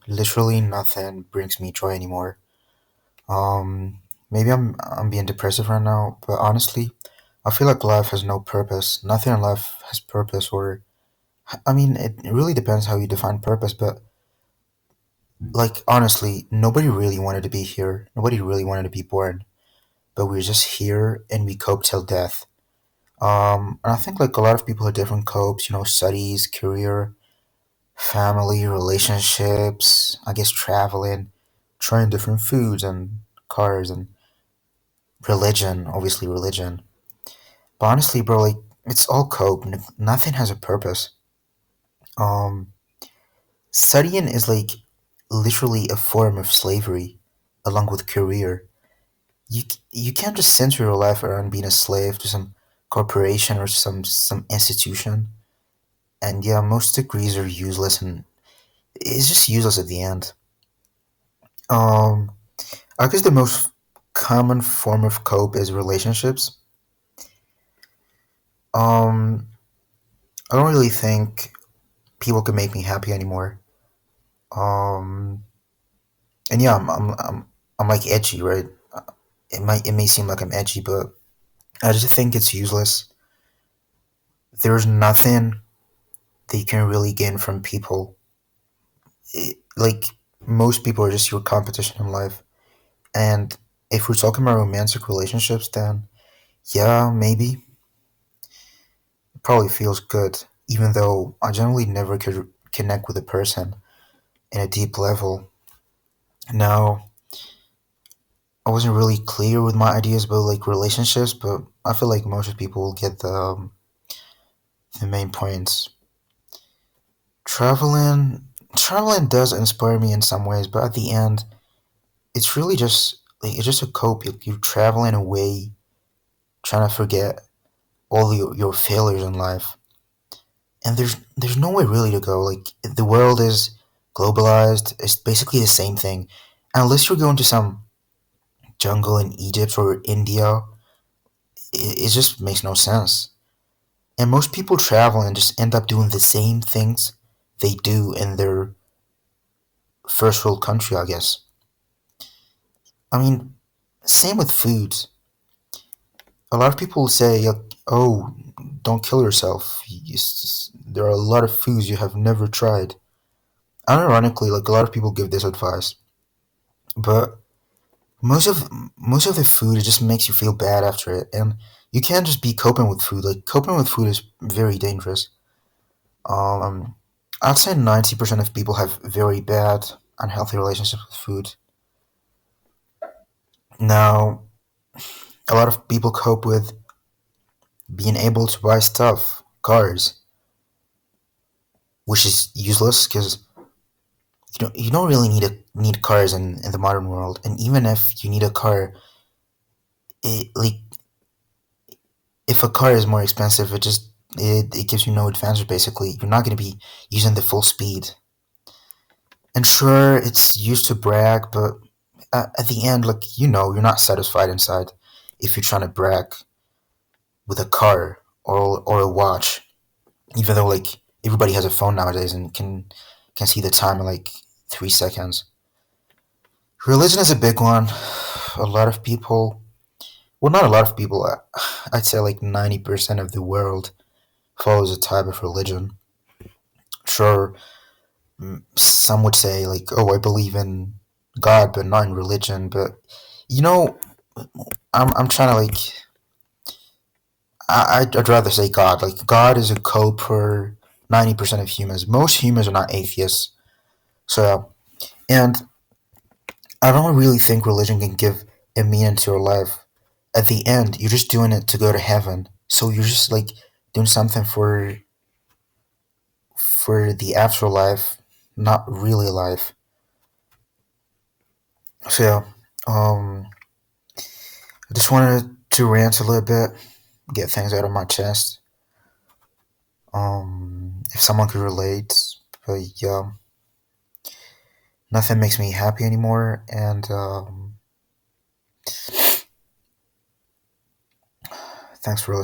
Literally nothing brings me joy anymore. Um, Maybe I'm being depressive right now, but honestly, I feel like life has no purpose. Nothing in life has purpose, or I mean, it really depends how you define purpose. But like honestly, nobody really wanted to be here. Nobody really wanted to be born, but we're just here and we cope till death. And I think like a lot of people have different copes. Studies, career, family, relationships, I guess traveling, trying different foods and cars and religion, obviously religion. But honestly, bro, like it's all cope. Nothing has a purpose. Um, Studying is like literally a form of slavery, along with career. You can't just center your life around being a slave to some corporation or some institution. And yeah, most degrees are useless, and it's just useless at the end. Um, I guess the most common form of cope is relationships. Um, I don't really think people can make me happy anymore. Um, and yeah, I'm like edgy, right? It may seem like I'm edgy, but I just think it's useless. There's nothing that you can really gain from people. Like most people are just your competition in life. And if we're talking about romantic relationships, then yeah, maybe it probably feels good. Even though I generally never could connect with a person in a deep level. Now, I wasn't really clear with my ideas about like relationships, but I feel like most people will get the main points. Traveling, traveling does inspire me in some ways, but at the end, it's really just like it's just a cope. You're traveling away, trying to forget all your failures in life, and there's nowhere really to go. Like the world is globalized. It's basically the same thing, unless you're going to some jungle in Egypt or India. It just makes no sense. And most people travel and just end up doing the same things they do in their first world country, I guess. I mean, same with foods. A lot of people say, like, "Oh, don't kill yourself. There are a lot of foods you have never tried." Unironically, like a lot of people give this advice, but most of the food it just makes you feel bad after it, and you can't just be coping with food. Like coping with food is very dangerous. Um, I'd say 90% of people have very bad, unhealthy relationships with food. Now, a lot of people cope with being able to buy stuff, cars, which is useless because you don't really need cars in the modern world. And even if you need a car, like if a car is more expensive, it gives you no advantage. Basically, you're not going to be using the full speed. And sure, it's used to brag, but at the end, like you're not satisfied inside if you're trying to brag with a car or a watch. Even though like everybody has a phone nowadays and can see the time in like 3 seconds. Religion is a big one. A lot of people, well, not a lot of people. I'd say like 90% of the world follows a type of religion. Sure, some would say like, "Oh, I believe in God, but not in religion." But you know, I'm trying to like I'd rather say God. Like God is a code for 90% of humans. Most humans are not atheists. So and I don't really think religion can give a meaning to your life. At the end, you're just doing it to go to heaven. So you're just like doing something for the afterlife, not really life. So yeah, I just wanted to rant a little bit, get things out of my chest. If someone could relate, but yeah, nothing makes me happy anymore, and thanks for listening.